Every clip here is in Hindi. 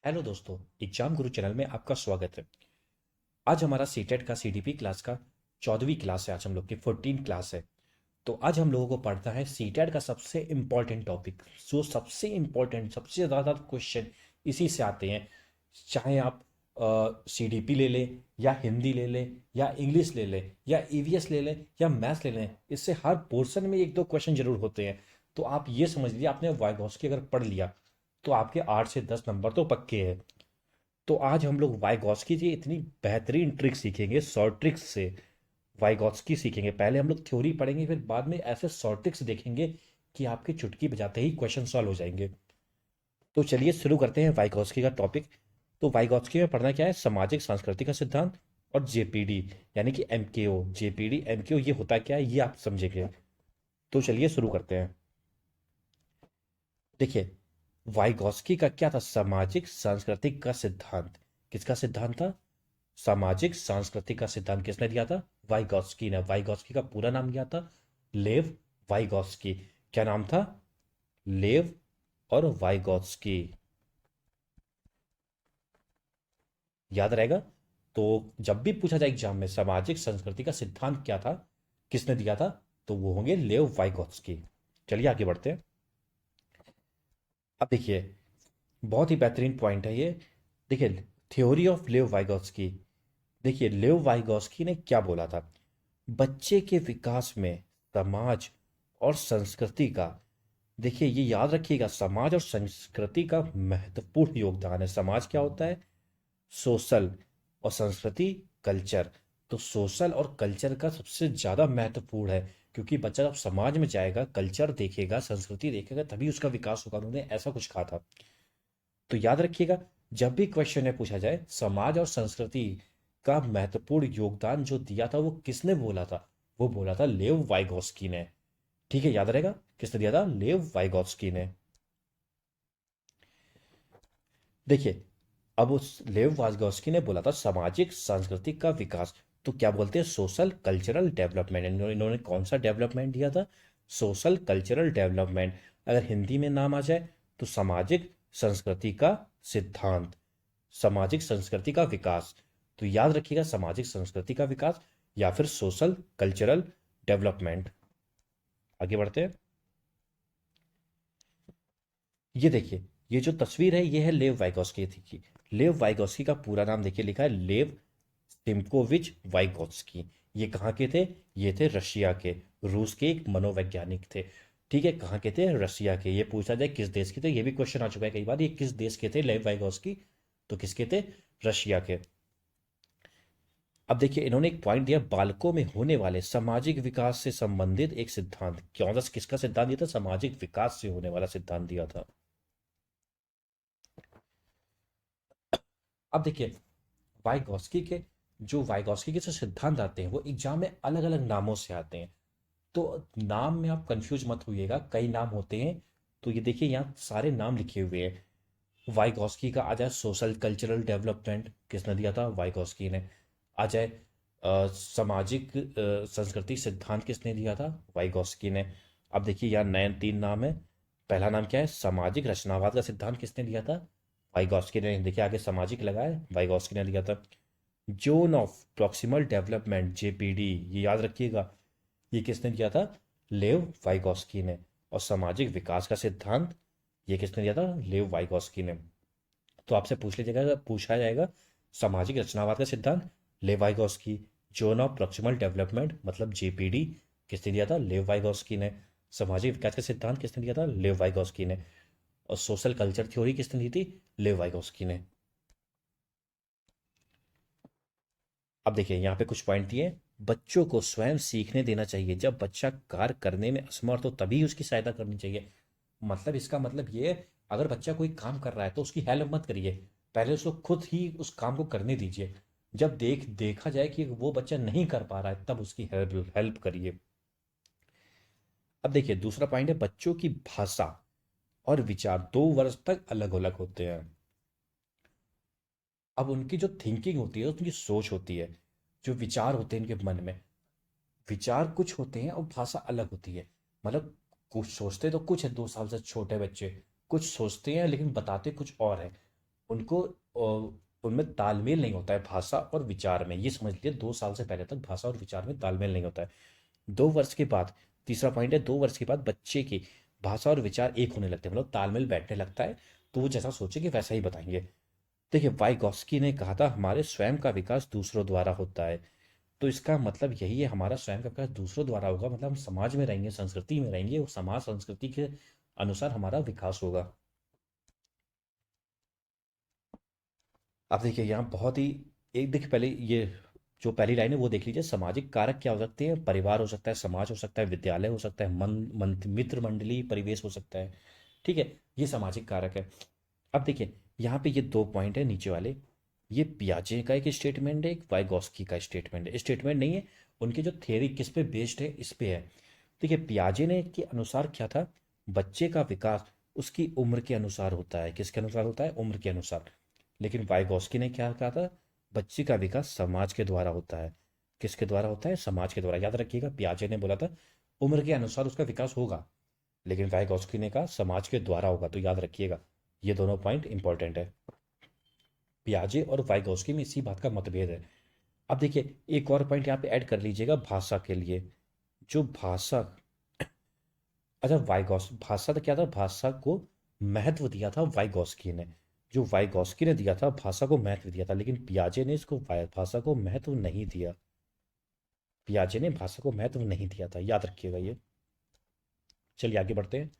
हेलो दोस्तों। एग्जाम गुरु चैनल में आपका स्वागत है। आज हमारा सीटेट का सीडीपी क्लास का 14वीं क्लास है। आज हम लोग की 14 क्लास है। तो आज हम लोगों को पढ़ता है सीटेट का सबसे इम्पोर्टेंट टॉपिक, जो सबसे इम्पोर्टेंट सबसे ज़्यादा क्वेश्चन इसी से आते हैं। चाहे आप सीडीपी ले लें या हिंदी ले लें या इंग्लिश ले लें या ईवीएस ले लें या मैथ्स ले लें, इससे हर पोर्शन में एक दो क्वेश्चन जरूर होते हैं। तो आप ये समझ लीजिए, आपने वाइगॉस्की अगर पढ़ लिया तो आपके 8 से 10 नंबर तो पक्के हैं। तो आज हम लोग वाइगॉस्की की इतनी बेहतरीन ट्रिक सीखेंगे, शॉर्ट ट्रिक्स से वाइगॉस्की सीखेंगे। पहले हम लोग थ्योरी पढ़ेंगे, फिर बाद में ऐसे शॉर्ट ट्रिक्स देखेंगे कि आपकी चुटकी बजाते ही क्वेश्चन सॉल्व हो जाएंगे। तो चलिए शुरू करते हैं वाइगॉस्की का टॉपिक। तो वाइगॉस्की में पढ़ना क्या है? सामाजिक सांस्कृतिक का सिद्धांत और जेपीडी, यानी कि एमकेओ। जेपीडी एमकेओ ये होता क्या है, ये आप समझेंगे। तो चलिए शुरू करते हैं। देखिए, वाइगॉस्की का क्या था? सामाजिक सांस्कृतिक का सिद्धांत। किसका सिद्धांत था? सामाजिक सांस्कृतिक का सिद्धांत किसने दिया था? वाइगॉस्की ने। वाइगॉस्की का पूरा नाम क्या था? लेव वाइगॉस्की। क्या नाम था? लेव और वाइगॉस्की। याद रहेगा। तो जब भी पूछा जाए एग्जाम में सामाजिक संस्कृति का सिद्धांत क्या था, किसने दिया था, तो वो होंगे लेव वाइगॉस्की। चलिए आगे बढ़ते हैं। अब देखिए, बहुत ही बेहतरीन पॉइंट है ये। देखिए, थ्योरी ऑफ लेव वाइगॉस्की। देखिए, लेव वाइगॉस्की ने क्या बोला था? बच्चे के विकास में समाज और संस्कृति का, देखिए ये याद रखिएगा, समाज और संस्कृति का महत्वपूर्ण योगदान है। समाज क्या होता है? सोशल। और संस्कृति कल्चर। तो सोशल और कल्चर का सबसे ज़्यादा महत्वपूर्ण है, क्योंकि बच्चा जब समाज में जाएगा, कल्चर देखेगा, संस्कृति देखेगा, तभी उसका विकास होगा। उन्होंने ऐसा कुछ कहा था। तो याद रखिएगा, जब भी क्वेश्चन में पूछा जाए समाज और संस्कृति का महत्वपूर्ण योगदान जो दिया था वो किसने बोला था, वो बोला था लेव वाइगॉस्की ने। ठीक है, याद रहेगा किसने दिया था? लेव वाइगॉस्की ने। देखिए, अब उस लेव वाइगॉस्की ने बोला था सामाजिक सांस्कृतिक का विकास। तो क्या बोलते हैं? Social cultural development. इन्होंने कौन सा डेवलपमेंट दिया था? Social cultural development. अगर हिंदी में नाम आ जाए तो सामाजिक संस्कृति का सिद्धांत, सामाजिक संस्कृति का विकास। तो याद रखिएगा, सामाजिक संस्कृति का विकास या फिर सोशल कल्चरल डेवलपमेंट। आगे बढ़ते हैं। ये देखिए, ये जो तस्वीर है ये है लेव वाइगॉस्की की। लेव वाइगॉस्की का पूरा नाम देखिए, लिखा है लेव सिमकोविच वाइगॉत्स्की। ये कहाँ के थे? ये थे रशिया के, रूस के एक मनोवैज्ञानिक थे। ठीक है, कहाँ के थे? रशिया के। ये पूछा जाए किस देश के थे, ये भी क्वेश्चन आ चुका है कई बार, ये किस देश के थे लेव वाइगॉत्स्की? तो किसके थे? रशिया के। अब देखिए, इन्होंने एक पॉइंट दिया, बालकों में होने वाले सामाजिक विकास से संबंधित एक सिद्धांत। कौन सा, किसका सिद्धांत दिया था? सामाजिक विकास से होने वाला सिद्धांत दिया था। अब देखिए, वाइगॉस्की के जो सिद्धांत आते हैं वो एग्जाम में अलग अलग नामों से आते हैं। तो नाम में आप कंफ्यूज मत होइएगा, कई नाम होते हैं। तो ये देखिए, यहाँ सारे नाम लिखे हुए हैं। वाइगॉस्की का आ जाए सोशल कल्चरल डेवलपमेंट, किसने दिया था? वाइगॉस्की ने। आ जाए सामाजिक संस्कृति सिद्धांत, किसने दिया था? वाइगॉस्की ने। अब देखिए, यहाँ नए 3 नाम है। पहला नाम क्या है? सामाजिक रचनावाद का सिद्धांत, किसने दिया था? वाइगॉस्की ने। देखिए आगे सामाजिक लगा है, वाइगॉस्की ने दिया था। Zone of proximal development, JPD, ये याद रखिएगा, ये किसने दिया था? लेव वाइगॉस्की ने। और सामाजिक विकास का सिद्धांत, ये किसने दिया था? लेव वाइगॉस्की ने। तो आपसे पूछा जाएगा सामाजिक रचनावाद का सिद्धांत, लेव Vygotsky. Zone of proximal development मतलब जेपीडी, किसने दिया था? लेव वाइगॉस्की ने। सामाजिक विकास का सिद्धांत किसने दिया था? लेव वाइगॉस्की ने। और सोशल कल्चर थ्योरी किसने दी थी? लेव वाइगॉस्की ने। अब देखिए, यहाँ पे कुछ पॉइंट दिए। बच्चों को स्वयं सीखने देना चाहिए। जब बच्चा कार्य करने में असमर्थ हो तभी उसकी सहायता करनी चाहिए। मतलब इसका मतलब ये है, अगर बच्चा कोई काम कर रहा है तो उसकी हेल्प मत करिए, पहले उसको खुद ही उस काम को करने दीजिए। जब देखा जाए कि वो बच्चा नहीं कर पा रहा है तब उसकी हेल्प हेल्प करिए। अब देखिए, दूसरा पॉइंट है, बच्चों की भाषा और विचार 2 वर्ष तक अलग अलग होते हैं। अब उनकी जो थिंकिंग होती है, उनकी सोच होती है, जो विचार होते हैं इनके मन में, विचार कुछ होते हैं और भाषा अलग होती है। मतलब कुछ सोचते तो कुछ है, 2 साल से छोटे बच्चे कुछ सोचते हैं लेकिन बताते कुछ और है। उनको उनमें तालमेल नहीं होता है भाषा और विचार में। ये समझ लीजिए 2 साल से पहले तक भाषा और विचार में तालमेल नहीं होता है। 2 वर्ष के बाद, तीसरा पॉइंट है, 2 वर्ष के बाद बच्चे की भाषा और विचार एक होने लगते हैं, मतलब तालमेल बैठने लगता है। तो वो जैसा सोचेंगे वैसा ही बताएंगे। देखिए वाइगॉस्की ने कहा था हमारे स्वयं का विकास दूसरों द्वारा होता है। तो इसका मतलब यही है, हमारा स्वयं का विकास दूसरों द्वारा होगा, मतलब हम समाज में रहेंगे, संस्कृति में रहेंगे, और समाज संस्कृति के अनुसार हमारा विकास होगा। आप देखिए यहाँ बहुत ही, एक देखिए पहले ये जो पहली लाइन है वो देख लीजिए। सामाजिक कारक क्या हो सकते हैं? परिवार हो सकता है, समाज हो सकता है, विद्यालय हो सकता है, मित्र मंडली परिवेश हो सकता है। ठीक है, ये सामाजिक कारक है। अब देखिए यहाँ पे ये 2 पॉइंट है नीचे वाले। ये पियाजे का एक स्टेटमेंट है, एक वाइगॉस्की का स्टेटमेंट है। स्टेटमेंट नहीं है, उनकी जो थ्योरी किस पे बेस्ड है इस पे है। देखिए पियाजे ने के अनुसार क्या था, बच्चे का विकास उसकी उम्र के अनुसार होता है। किसके अनुसार होता है? उम्र के अनुसार। लेकिन वाइगॉस्की ने क्या कहा था? बच्चे का विकास समाज के द्वारा होता है। किसके द्वारा होता है? समाज के द्वारा। याद रखिएगा, पियाजे ने बोला था उम्र के अनुसार उसका विकास होगा, लेकिन वाइगॉस्की ने कहा समाज के द्वारा होगा। तो याद रखिएगा, ये दोनों पॉइंट इंपॉर्टेंट है। पियाजे और वाइगॉस्की में इसी बात का मतभेद है। अब देखिए एक और पॉइंट यहाँ पे ऐड कर लीजिएगा भाषा के लिए। जो भाषा, अच्छा वाइगॉस भाषा तो क्या था, भाषा को महत्व दिया था वाइगॉस्की ने। जो वाइगॉस्की ने दिया था भाषा को महत्व दिया था, लेकिन पियाजे ने इसको भाषा को महत्व नहीं दिया। पियाजे ने भाषा को महत्व नहीं दिया था, याद रखिएगा ये। चलिए आगे बढ़ते हैं।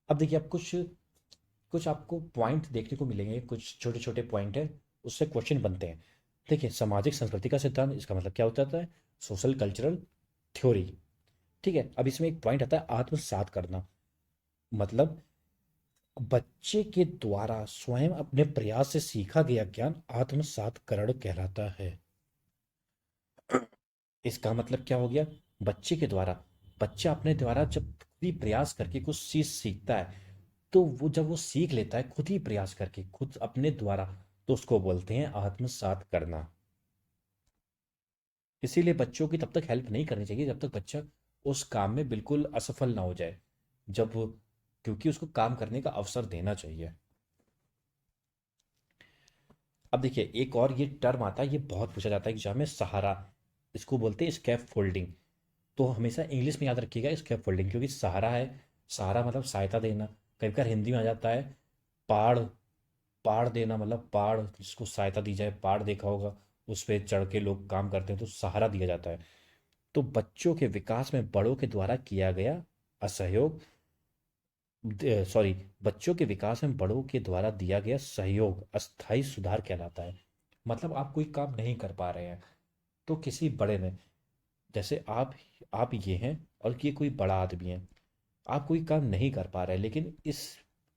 अब देखिए आप कुछ कुछ आपको पॉइंट देखने को मिलेंगे, कुछ छोटे छोटे पॉइंट है, उससे क्वेश्चन बनते हैं। देखिए सामाजिक संस्कृति का सिद्धांत, इसका मतलब क्या होता है? Social cultural theory. ठीक है, अब इसमें एक पॉइंट आता है आत्मसात करना। मतलब बच्चे के द्वारा स्वयं अपने प्रयास से सीखा गया ज्ञान आत्मसातकरण कहलाता है। इसका मतलब क्या हो गया? बच्चे के द्वारा, बच्चा अपने द्वारा जब खुद ही प्रयास करके कुछ चीज सीखता है, तो वो जब वो सीख लेता है खुद ही प्रयास करके, खुद अपने द्वारा, तो उसको बोलते हैं आत्मसात करना। इसीलिए बच्चों की तब तक हेल्प नहीं करनी चाहिए जब तक बच्चा उस काम में बिल्कुल असफल ना हो जाए। जब क्योंकि उसको काम करने का अवसर देना चाहिए। अब देखिए एक और ये टर्म आता है, ये बहुत पूछा जाता है एग्जाम में, सहारा। इसको बोलते हैं स्कैप फोल्डिंग। तो हमेशा इंग्लिश में याद रखिएगा स्कैप फोल्डिंग, क्योंकि सहारा है, सहारा मतलब सहायता देना। कई बार हिंदी में आ जाता है पाड़, पाड़ देना, मतलब पाड़ जिसको सहायता दी जाए, पाड़ देखा होगा, उस पर चढ़ के लोग काम करते हैं तो सहारा दिया जाता है। तो बच्चों के विकास में बड़ों के द्वारा किया गया असहयोग, सॉरी, बच्चों के विकास में बड़ों के द्वारा दिया गया सहयोग अस्थायी सुधार कहलाता है। मतलब आप कोई काम नहीं कर पा रहे हैं, तो किसी बड़े ने, जैसे आप ये हैं और ये कोई बड़ा आदमी है, आप कोई काम नहीं कर पा रहे लेकिन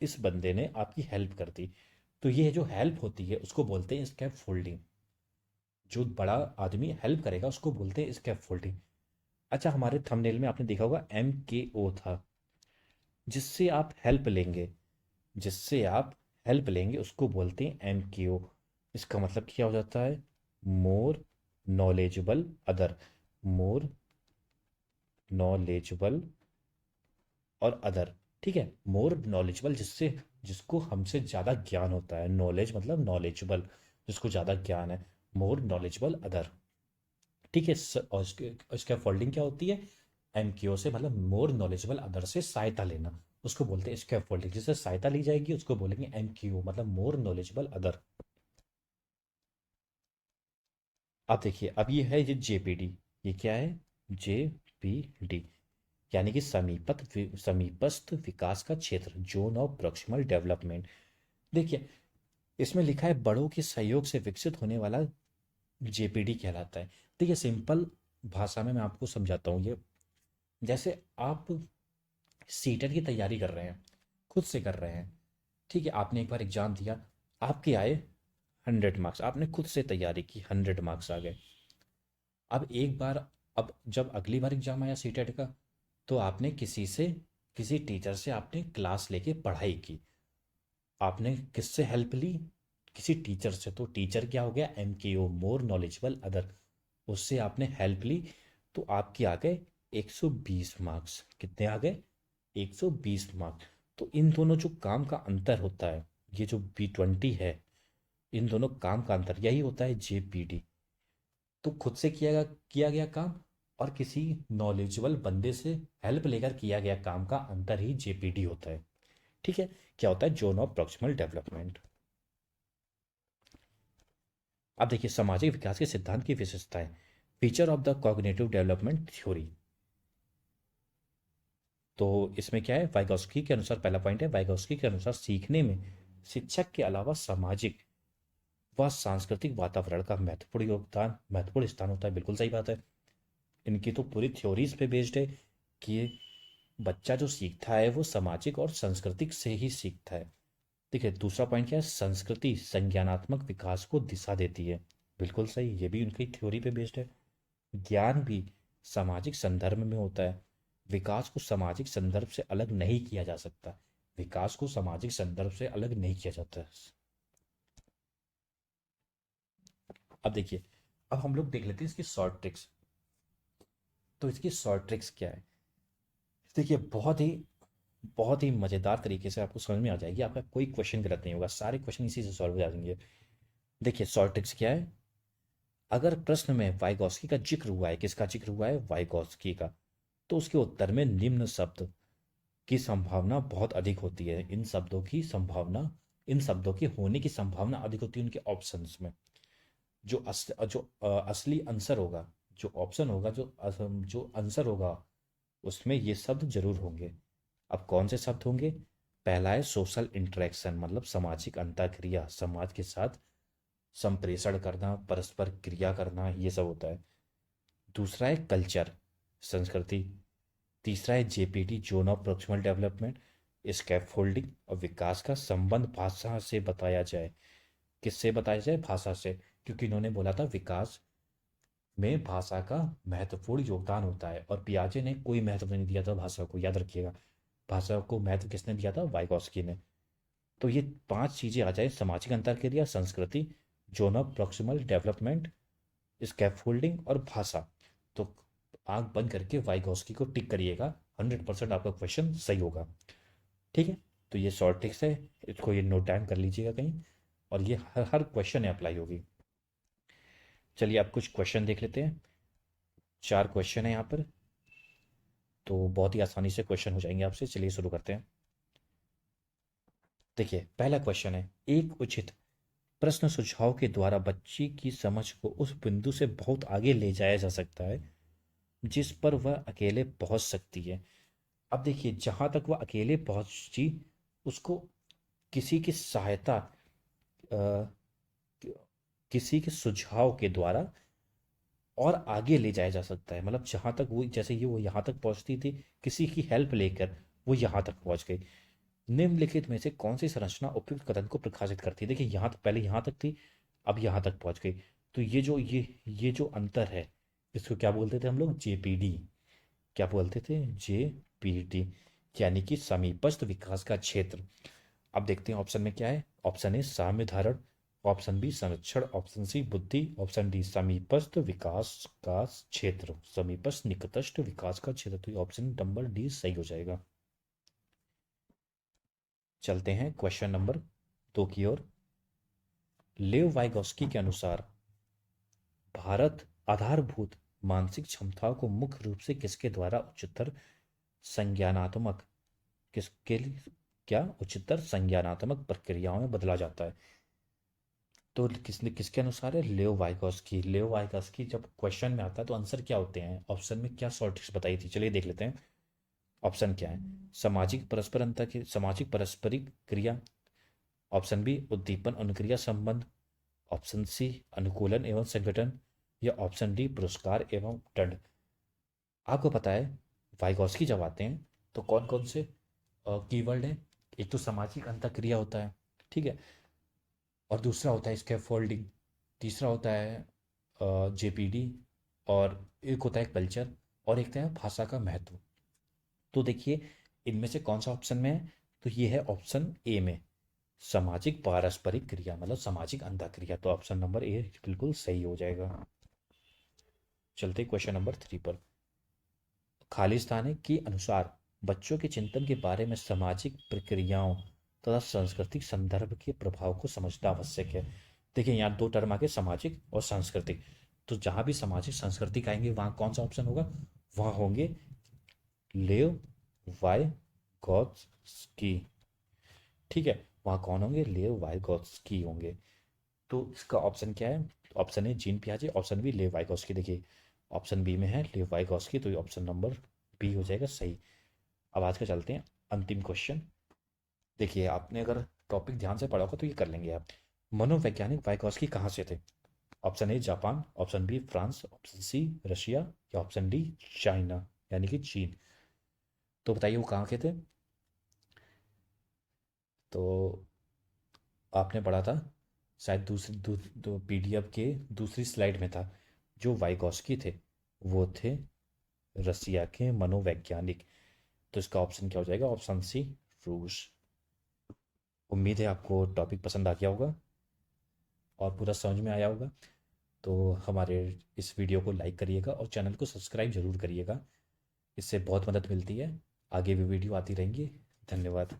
इस बंदे ने आपकी हेल्प कर दी। तो ये जो हेल्प होती है उसको बोलते हैं स्कैप फोल्डिंग। जो बड़ा आदमी हेल्प करेगा उसको बोलते हैं स्कैप फोल्डिंग। अच्छा हमारे थंबनेल में आपने देखा होगा MKO था, जिससे आप हेल्प लेंगे, जिससे आप हेल्प लेंगे उसको बोलते हैं MKO। इसका मतलब क्या हो जाता है? More knowledgeable other. More knowledgeable और अदर। ठीक है, मोर नॉलेजेबल जिससे, जिसको हमसे ज़्यादा ज्ञान होता है। नॉलेज मतलब नॉलेजेबल, जिसको ज़्यादा ज्ञान है। More knowledgeable other. ठीक है, और इसका फोल्डिंग क्या होती है? MKO से, मतलब मोर नॉलेजेबल अदर से सहायता लेना, उसको बोलते हैं स्कैप फोल्डिंग। जिससे सहायता ली जाएगी उसको बोलेंगे MKO, मतलब मोर नॉलेजेबल अदर। अब देखिए अब ये है ये JPD। ये क्या है? JPD यानी कि समीपस्थ विकास का क्षेत्र, जोन ऑफ प्रॉक्सिमल डेवलपमेंट। देखिए इसमें लिखा है बड़ों के सहयोग से विकसित होने वाला JPD कहलाता है। देखिए सिंपल भाषा में मैं आपको समझाता हूँ ये। जैसे आप सीटेट की तैयारी कर रहे हैं, खुद से कर रहे हैं, ठीक है, आपने एक बार एग्जाम दिया, आपके आए 100 मार्क्स, आपने खुद से तैयारी की, 100 मार्क्स आ गए। अब एक बार, अब जब अगली बार एग्जाम आया सीटेट का, तो आपने किसी टीचर से आपने क्लास लेके पढ़ाई की, आपने किससे हेल्प ली? किसी टीचर से। तो टीचर क्या हो गया? MKO, more knowledgeable other. उससे आपने हेल्प ली, तो आपके आ गए 120 मार्क्स। कितने आ गए? 120 मार्क्स। तो इन दोनों जो काम का अंतर होता है, ये जो B20 है, इन दोनों काम का अंतर यही होता है, JPD। तो खुद से किया गया काम और किसी नॉलेजेबल बंदे से हेल्प लेकर किया गया काम का अंतर ही JPD होता है। ठीक है। क्या होता है? Zone of proximal development. अब देखिए सामाजिक विकास के सिद्धांत की विशेषताएं। Feature of the cognitive development theory. तो इसमें क्या है, वाइगॉस्की के अनुसार पहला पॉइंट है, वाइगॉस्की के अनुसार सीखने में शिक्षक के अलावा सामाजिक व सांस्कृतिक वातावरण का महत्वपूर्ण स्थान होता है। बिल्कुल सही बात है। इनकी तो पूरी थ्योरीज पे बेस्ड है कि बच्चा जो सीखता है वो सामाजिक और सांस्कृतिक से ही सीखता है। देखिए दूसरा पॉइंट क्या है, संस्कृति संज्ञानात्मक विकास को दिशा देती है। बिल्कुल सही, ये भी उनकी थ्योरी पे बेस्ड है। ज्ञान भी सामाजिक संदर्भ में होता है। विकास को सामाजिक संदर्भ से अलग नहीं किया जा सकता। विकास को सामाजिक संदर्भ से अलग नहीं किया जाता। अब देखिए, अब हम लोग देख लेते हैं इसकी शॉर्ट ट्रिक्स। तो इसकी शॉर्ट ट्रिक्स क्या है? देखिए बहुत ही मज़ेदार तरीके से आपको समझ में आ जाएगी। आपका कोई क्वेश्चन गलत नहीं होगा, सारे क्वेश्चन इसी से सॉल्व हो जाएंगे। देखिए शॉर्ट ट्रिक्स क्या है। अगर प्रश्न में वाइगॉस्की का जिक्र हुआ है, किसका जिक्र हुआ है? वाइगॉस्की का। तो उसके उत्तर में निम्न शब्द की संभावना बहुत अधिक होती है। इन शब्दों की होने की संभावना अधिक होती है उनके ऑप्शंस में। असली आंसर होगा, जो ऑप्शन होगा, जो आंसर होगा, उसमें ये शब्द जरूर होंगे। अब कौन से शब्द होंगे? पहला है सोशल इंटरेक्शन, मतलब सामाजिक अंतःक्रिया, समाज के साथ संप्रेषण करना, परस्पर क्रिया करना, ये सब होता है। दूसरा है कल्चर, संस्कृति। तीसरा है JPD, zone of proximal development, scaffolding और विकास का संबंध भाषा से बताया जाए। किससे बताया जाए? भाषा से। क्योंकि इन्होंने बोला था विकास में भाषा का महत्वपूर्ण योगदान होता है, और पियाजे ने कोई महत्व नहीं दिया था भाषा को, याद रखिएगा। भाषा को महत्व किसने दिया था? वाइगॉस्की ने। तो ये पांच चीजें आ जाए, सामाजिक अंतरक्रिया, संस्कृति, zone of proximal development, scaffolding और भाषा। तो आंख बंद करके वाइगॉस्की को टिक करिएगा, 100% आपका क्वेश्चन सही होगा। ठीक है। तो ये शॉर्ट ट्रिक्स है, इसको ये नोट डाउन कर लीजिएगा कहीं, और ये हर हर क्वेश्चन में अप्लाई होगी। चलिए आप कुछ क्वेश्चन देख लेते हैं। 4 क्वेश्चन है यहाँ पर, तो बहुत ही आसानी से क्वेश्चन हो जाएंगे आपसे। चलिए शुरू करते हैं। देखिए पहला क्वेश्चन है, एक उचित प्रश्न सुझाव के द्वारा बच्ची की समझ को उस बिंदु से बहुत आगे ले जाया जा सकता है जिस पर वह अकेले पहुंच सकती है। अब देखिए जहां तक वह अकेले पहुंची, उसको किसी की सहायता, अ, किसी के सुझाव के द्वारा और आगे ले जाया जा सकता है। मतलब जहां तक वो, जैसे ये वो यहाँ तक पहुंचती थी, किसी की हेल्प लेकर वो यहाँ तक पहुंच गई। निम्नलिखित में से कौन सी संरचना उपयुक्त कथन को प्रकाशित करती है? देखिए यहाँ तक, पहले यहाँ तक थी, अब यहाँ तक पहुंच गई। तो ये जो अंतर है, इसको क्या बोलते थे हम लोग? JPD। क्या बोलते थे? JPD, यानी कि समीपस्थ विकास का क्षेत्र। अब देखते हैं ऑप्शन में क्या है। ऑप्शन ए साम्य धारण, ऑप्शन बी संरक्षण, ऑप्शन सी बुद्धि, ऑप्शन डी समीपस्थ विकास का क्षेत्र, समीपस्थ निकटस्थ विकास का क्षेत्र। तो ऑप्शन नंबर डी सही हो जाएगा। चलते हैं क्वेश्चन नंबर 2 की ओर। लेव वाइगॉस्की के अनुसार भारत आधारभूत मानसिक क्षमताओं को मुख्य रूप से किसके द्वारा उच्चतर संज्ञानात्मक, किसके लिए, क्या उच्चतर संज्ञानात्मक प्रक्रियाओं में बदला जाता है? तो किसने, किसके अनुसार है? लेव वाइगॉस्की। लेव वाइगॉस्की जब क्वेश्चन में आता है तो आंसर क्या होते हैं? ऑप्शन में क्या शॉर्ट ट्रिक्स बताई थी, चलिए देख लेते हैं। ऑप्शन क्या है? सामाजिक पारस्परिक क्रिया, ऑप्शन बी उद्दीपन अनुक्रिया संबंध, ऑप्शन सी अनुकूलन एवं संगठन, या ऑप्शन डी पुरस्कार एवं दंड। आपको पता है वाइगॉस्की जब आते हैं तो कौन कौन से कीवर्ड है? एक तो सामाजिक अंतःक्रिया होता है, ठीक है, और दूसरा होता है स्कैफोल्डिंग, तीसरा होता है JPD, और एक होता है कल्चर, और एक है भाषा का महत्व। तो देखिए इनमें से कौन सा ऑप्शन में है? तो ये है ऑप्शन ए में, सामाजिक पारस्परिक क्रिया, मतलब सामाजिक अंतःक्रिया। तो ऑप्शन नंबर ए बिल्कुल सही हो जाएगा। चलते क्वेश्चन नंबर 3 पर। खालिस्तानी के अनुसार बच्चों के चिंतन के बारे में सामाजिक प्रक्रियाओं तथा सांस्कृतिक संदर्भ के प्रभाव को समझना आवश्यक है। देखिए यहाँ दो टर्म आगे, सामाजिक और सांस्कृतिक। तो जहाँ भी सामाजिक सांस्कृतिक आएंगे वहाँ कौन सा ऑप्शन होगा? वहाँ होंगे लेव वाइगॉत्स्की। ठीक है, वहाँ कौन होंगे? लेव वाइगॉत्स्की होंगे। तो इसका ऑप्शन क्या है? ऑप्शन ए जीन पियाजे, ऑप्शन बी लेव वाइगॉत्स्की। देखिए ऑप्शन बी में है लेव वाइगॉत्स्की, तो ये ऑप्शन नंबर बी हो जाएगा सही। अब आज का चलते हैं अंतिम क्वेश्चन। देखिए आपने अगर टॉपिक ध्यान से पढ़ा होगा तो ये कर लेंगे आप। मनोवैज्ञानिक वाइगॉत्स्की कहाँ से थे? Option A Japan, option B France, option C Russia, या ऑप्शन डी चाइना यानी कि चीन। तो बताइए वो कहाँ के थे? तो आपने पढ़ा था शायद दूसरी दो पीडीएफ के दूसरी स्लाइड में था। जो वाइगॉस्की थे वो थे रसिया के मनोवैज्ञानिक। तो इसका ऑप्शन क्या हो जाएगा? ऑप्शन सी रूस। उम्मीद है आपको टॉपिक पसंद आ गया होगा और पूरा समझ में आया होगा। तो हमारे इस वीडियो को लाइक करिएगा और चैनल को सब्सक्राइब जरूर करिएगा। इससे बहुत मदद मिलती है। आगे भी वीडियो आती रहेंगी। धन्यवाद।